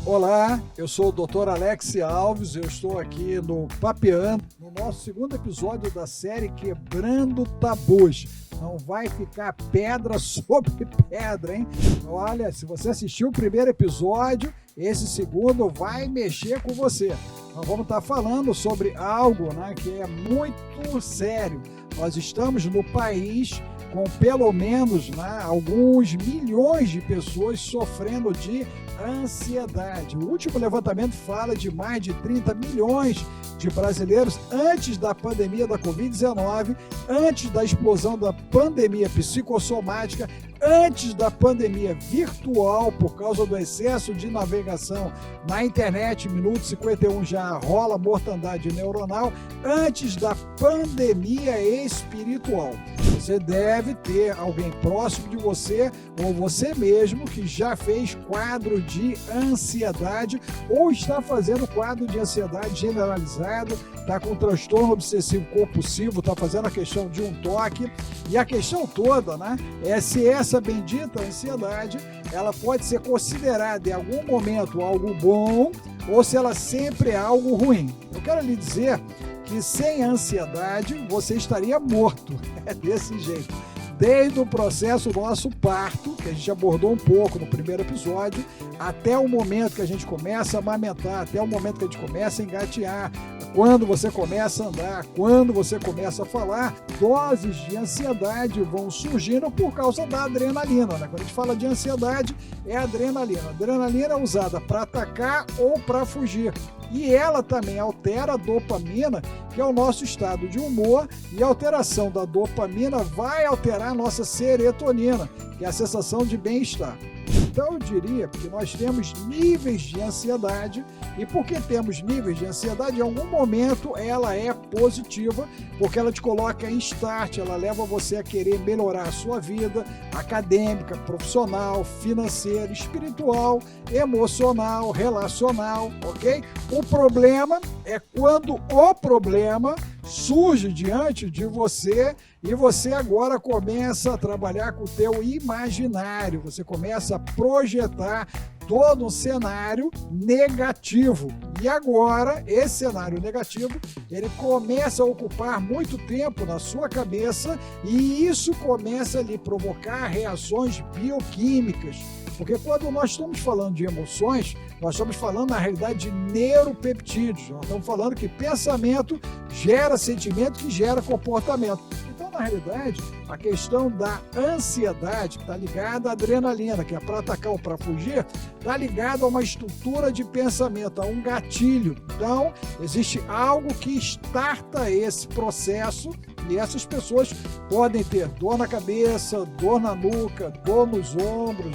Olá, eu sou o Dr. Alex Alves, eu estou aqui no Papeando, no nosso segundo episódio da série Quebrando Tabus. Não vai ficar pedra sobre pedra, hein? Olha, se você assistiu o primeiro episódio, esse segundo vai mexer com você. Nós vamos estar falando sobre algo, que é muito sério. Nós estamos no país com pelo menos alguns milhões de pessoas sofrendo de ansiedade. O último levantamento fala de mais de 30 milhões de brasileiros antes da pandemia da Covid-19, antes da explosão da pandemia psicossomática, antes da pandemia virtual, por causa do excesso de navegação na internet, minuto 51 já rola mortandade neuronal, antes da pandemia espiritual. Você deve ter alguém próximo de você ou você mesmo que já fez quadro de ansiedade ou está fazendo quadro de ansiedade generalizado, está com transtorno obsessivo compulsivo, está fazendo a questão de um toque. E a questão toda, é se essa bendita ansiedade, ela pode ser considerada em algum momento algo bom ou se ela sempre é algo ruim. Eu quero lhe dizer que sem ansiedade você estaria morto. É desse jeito. Desde o processo do nosso parto, que a gente abordou um pouco no primeiro episódio, até o momento que a gente começa a amamentar, até o momento que a gente começa a engatear, quando você começa a andar, quando você começa a falar, doses de ansiedade vão surgindo por causa da adrenalina. Quando a gente fala de ansiedade, é a adrenalina. A adrenalina é usada para atacar ou para fugir. E ela também altera a dopamina, que é o nosso estado de humor, e a alteração da dopamina vai alterar a nossa serotonina, que é a sensação de bem-estar. Então eu diria que nós temos níveis de ansiedade, e porque temos níveis de ansiedade, em algum momento ela é positiva, porque ela te coloca em start, ela leva você a querer melhorar a sua vida acadêmica, profissional, financeira, espiritual, emocional, relacional, ok? O problema é quando o problema surge diante de você e você agora começa a trabalhar com o teu imaginário, você começa a projetar todo um cenário negativo. E agora, esse cenário negativo, ele começa a ocupar muito tempo na sua cabeça e isso começa a lhe provocar reações bioquímicas. Porque quando nós estamos falando de emoções, nós estamos falando, na realidade, de neuropeptídeos. Nós estamos falando que pensamento gera sentimento, que gera comportamento. Então, na realidade, a questão da ansiedade, que está ligada à adrenalina, que é para atacar ou para fugir, está ligada a uma estrutura de pensamento, a um gatilho. Então, existe algo que starta esse processo e essas pessoas podem ter dor na cabeça, dor na nuca, dor nos ombros,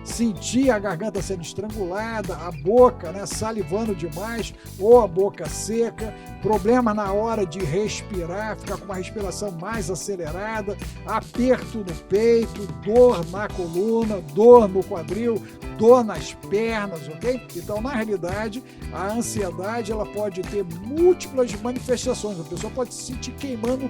sentir a garganta sendo estrangulada, a boca salivando demais ou a boca seca, problema na hora de respirar, ficar com uma respiração mais acelerada, aperto no peito, dor na coluna, dor no quadril, dor nas pernas, ok? Então, na realidade, a ansiedade ela pode ter múltiplas manifestações. A pessoa pode se sentir queimando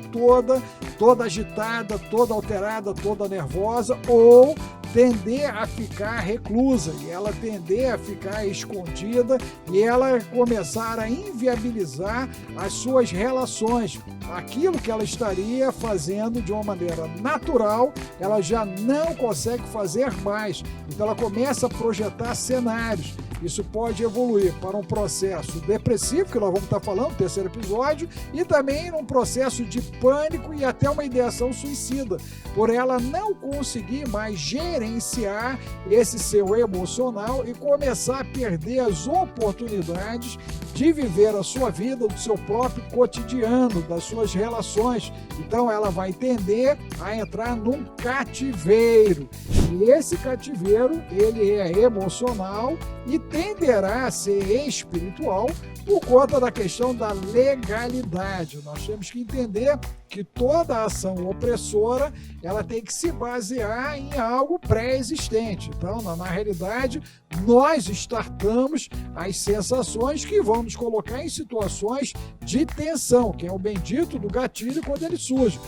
toda agitada, toda alterada, toda nervosa, ou tender a ficar reclusa, e ela tender a ficar escondida, e ela começar a inviabilizar as suas relações. Aquilo que ela estaria fazendo de uma maneira natural, ela já não consegue fazer mais. Então ela começa a projetar cenários. Isso pode evoluir para um processo depressivo, que nós vamos estar falando no terceiro episódio, e também num processo de pânico e até uma ideação suicida, por ela não conseguir mais gerenciar esse seu emocional e começar a perder as oportunidades de viver a sua vida, do seu próprio cotidiano, das suas relações. Então ela vai tender a entrar num cativeiro. E esse cativeiro, ele é emocional e tenderá a ser espiritual por conta da questão da legalidade. Nós temos que entender que toda ação opressora ela tem que se basear em algo pré-existente. Então, na realidade, nós startamos as sensações que vão nos colocar em situações de tensão, que é o bendito do gatilho quando ele surge.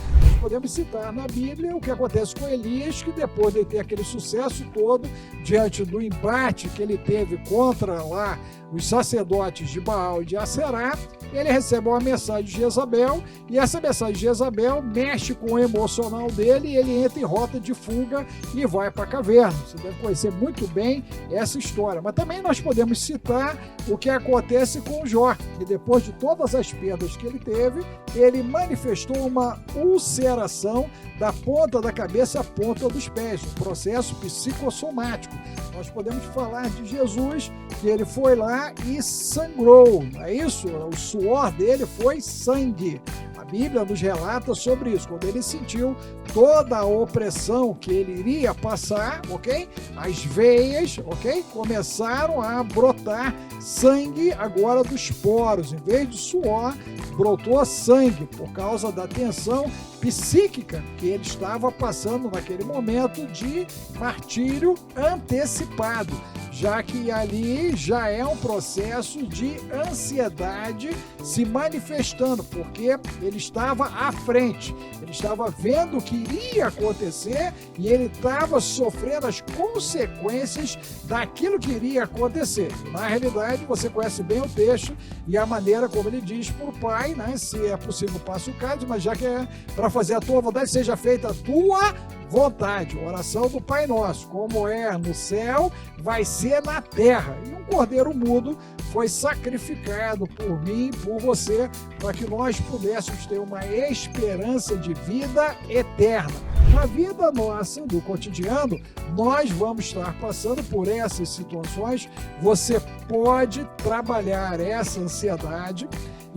podemos citar na Bíblia o que acontece com Elias, que depois de ter aquele sucesso todo, diante do embate que ele teve contra lá os sacerdotes de Baal e de Aserá, ele recebe uma mensagem de Jezabel, e essa mensagem de Jezabel mexe com o emocional dele, e ele entra em rota de fuga e vai para a caverna. Você deve conhecer muito bem essa história. Mas também nós podemos citar o que acontece com Jó, que depois de todas as perdas que ele teve, ele manifestou uma ulceração da ponta da cabeça à ponta dos pés, um processo psicossomático. Nós podemos falar de Jesus, que ele foi lá e sangrou, não é isso? O suor dele foi sangue. A Bíblia nos relata sobre isso, quando ele sentiu toda a opressão que ele iria passar, ok? As veias, ok? Começaram a brotar sangue agora dos poros. Em vez de suor, brotou sangue por causa da tensão psíquica que ele estava passando naquele momento de martírio antecipado, já que ali já é um processo de ansiedade se manifestando, porque ele estava à frente, ele estava vendo o que iria acontecer e ele estava sofrendo as consequências daquilo que iria acontecer. Na realidade, você conhece bem o texto e a maneira como ele diz para o pai, né? Se é possível, passa o cálice, mas já que é para fazer a tua vontade, seja feita a tua vontade. Oração do Pai Nosso, como é no céu, vai ser na terra. E um cordeiro mudo foi sacrificado por mim e por você, para que nós pudéssemos ter uma esperança de vida eterna. Na vida nossa, do cotidiano, nós vamos estar passando por essas situações. Você pode trabalhar essa ansiedade,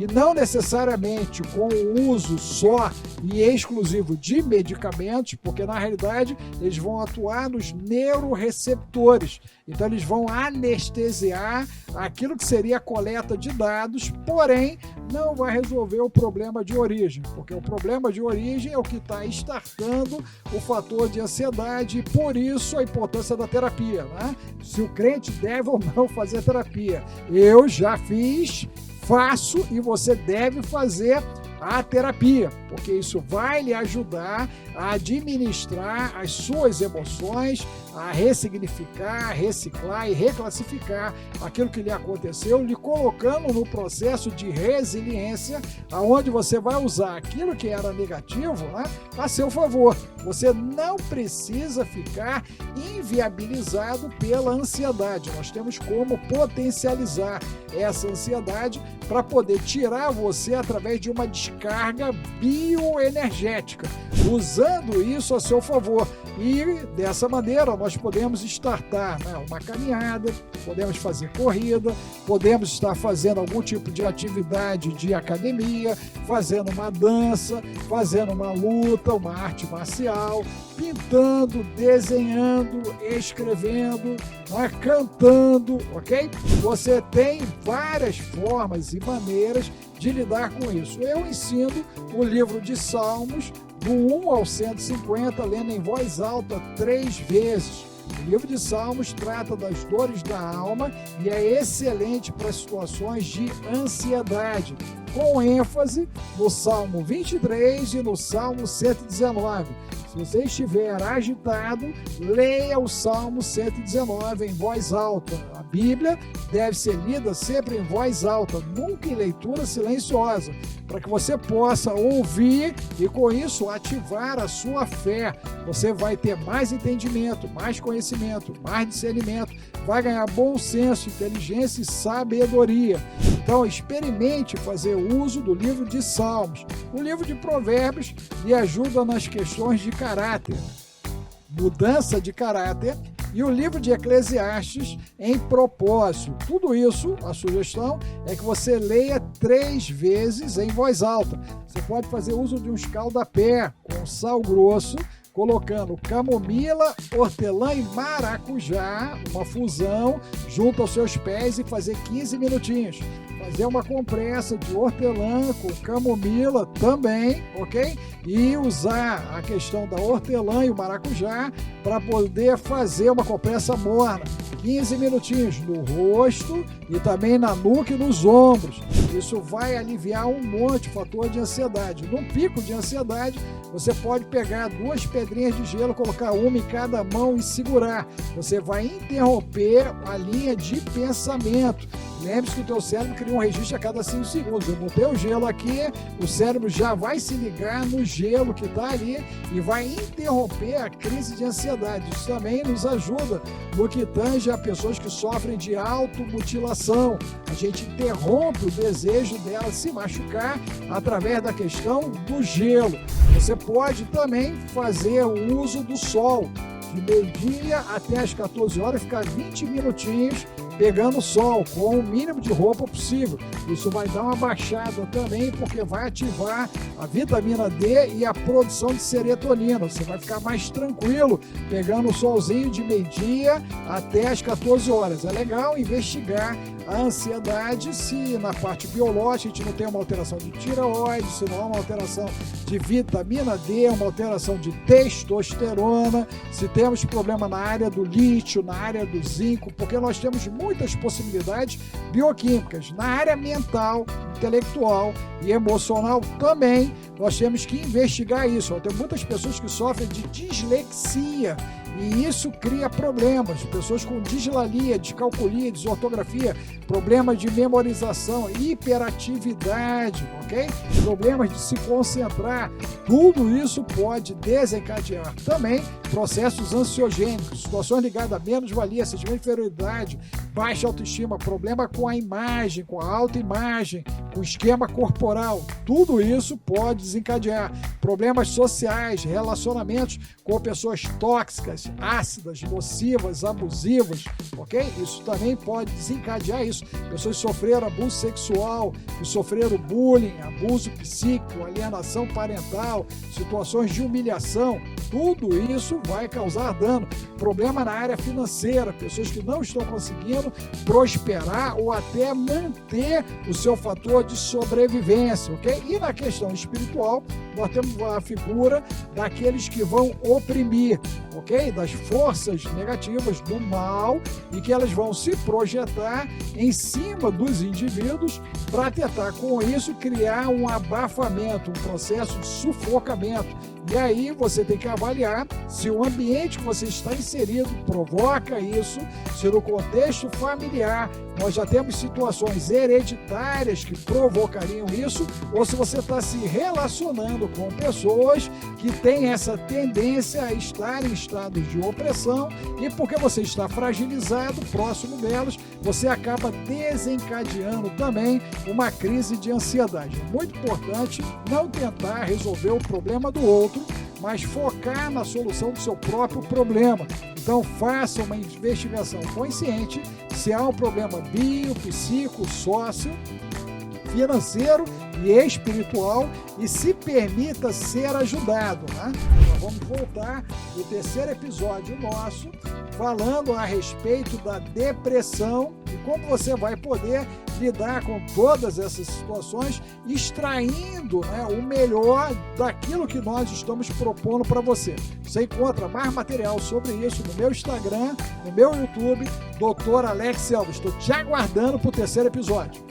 e não necessariamente com o uso só e exclusivo de medicamentos, porque na realidade eles vão atuar nos neuroreceptores. Então eles vão anestesiar aquilo que seria a coleta de dados, porém não vai resolver o problema de origem, porque o problema de origem é o que está startando o fator de ansiedade, e por isso a importância da terapia, né? Se o crente deve ou não fazer terapia. Eu já fiz, faço, e você deve fazer a terapia, porque isso vai lhe ajudar a administrar as suas emoções, a ressignificar, reciclar e reclassificar aquilo que lhe aconteceu, lhe colocando no processo de resiliência, aonde você vai usar aquilo que era negativo, né, a seu favor. Você não precisa ficar inviabilizado pela ansiedade. Nós temos como potencializar essa ansiedade para poder tirar você através de uma descarga bioenergética, usando isso a seu favor. E dessa maneira nós podemos startar, né, uma caminhada, podemos fazer corrida, podemos estar fazendo algum tipo de atividade de academia, fazendo uma dança, fazendo uma luta, uma arte marcial, pintando, desenhando, escrevendo, né, cantando, ok? Você tem várias formas e maneiras de lidar com isso. Eu ensino o livro de Salmos, do 1 ao 150, lendo em voz alta 3 vezes. O livro de Salmos trata das dores da alma e é excelente para situações de ansiedade, com ênfase no Salmo 23 e no Salmo 119. Se você estiver agitado, leia o Salmo 119 em voz alta. A Bíblia deve ser lida sempre em voz alta, nunca em leitura silenciosa, para que você possa ouvir e, com isso, ativar a sua fé. Você vai ter mais entendimento, mais conhecimento, mais discernimento, vai ganhar bom senso, inteligência e sabedoria. Então, experimente fazer uso do livro de Salmos. O livro de Provérbios lhe ajuda nas questões de caráter, mudança de caráter, e o livro de Eclesiastes em propósito. Tudo isso, a sugestão é que você leia 3 vezes em voz alta. Você pode fazer uso de um escaldapé com sal grosso, colocando camomila, hortelã e maracujá, uma fusão, junto aos seus pés e fazer 15 minutinhos. Fazer uma compressa de hortelã com camomila também, ok? E usar a questão da hortelã e o maracujá para poder fazer uma compressa morna. 15 minutinhos no rosto e também na nuca e nos ombros. Isso vai aliviar um monte o fator de ansiedade. Num pico de ansiedade, você pode pegar 2 pedrinhas de gelo, colocar uma em cada mão e segurar. Você vai interromper a linha de pensamento. Lembre-se que o teu cérebro cria um registro a cada 5 segundos. Eu botei o gelo aqui, o cérebro já vai se ligar no gelo que está ali e vai interromper a crise de ansiedade. Isso também nos ajuda no que tange a pessoas que sofrem de automutilação. A gente interrompe o desejo dela se machucar através da questão do gelo. Você pode também fazer o uso do sol. De meio-dia até as 14 horas, ficar 20 minutinhos pegando sol, com o mínimo de roupa possível. Isso vai dar uma baixada também, porque vai ativar a vitamina D e a produção de serotonina. Você vai ficar mais tranquilo pegando o solzinho de meio-dia até as 14 horas. É legal investigar a ansiedade, se na parte biológica a gente não tem uma alteração de tireoide, se não há uma alteração de vitamina D, uma alteração de testosterona, se temos problema na área do lítio, na área do zinco, porque nós temos muitas possibilidades bioquímicas. Na área mental, intelectual e emocional também, nós temos que investigar isso. Tem muitas pessoas que sofrem de dislexia e isso cria problemas. Pessoas com dislalia, descalculia, desortografia, problemas de memorização, hiperatividade, ok? Problemas de se concentrar. Tudo isso pode desencadear também processos ansiogênicos, situações ligadas a menos-valia, sentimento de inferioridade, baixa autoestima, problema com a imagem, com a autoimagem, com o esquema corporal. Tudo isso pode desencadear problemas sociais, relacionamentos com pessoas tóxicas, ácidas, nocivas, abusivas, ok? Isso também pode desencadear isso. Pessoas que sofreram abuso sexual, que sofreram bullying, abuso psíquico, alienação parental, situações de humilhação, tudo isso vai causar dano. Problema na área financeira, pessoas que não estão conseguindo prosperar ou até manter o seu fator de sobrevivência, ok? E na questão espiritual, nós temos a figura daqueles que vão oprimir, ok? Das forças negativas do mal e que elas vão se projetar em cima dos indivíduos para tentar com isso criar um abafamento, um processo de sufocamento. E aí você tem que avaliar se o ambiente que você está inserido provoca isso, se no contexto familiar nós já temos situações hereditárias que provocariam isso, ou se você está se relacionando com pessoas que têm essa tendência a estar em estados de opressão e porque você está fragilizado próximo delas, você acaba desencadeando também uma crise de ansiedade. É muito importante não tentar resolver o problema do outro, mas focar na solução do seu próprio problema. Então faça uma investigação consciente se há um problema bio, psico, sócio, financeiro e espiritual e se permita ser ajudado, né? Nós vamos voltar no terceiro episódio nosso falando a respeito da depressão e como você vai poder lidar com todas essas situações, extraindo, né, o melhor daquilo que nós estamos propondo para você. Você encontra mais material sobre isso no meu Instagram, no meu YouTube, Dr. Alex Elvis. Estou te aguardando para o terceiro episódio.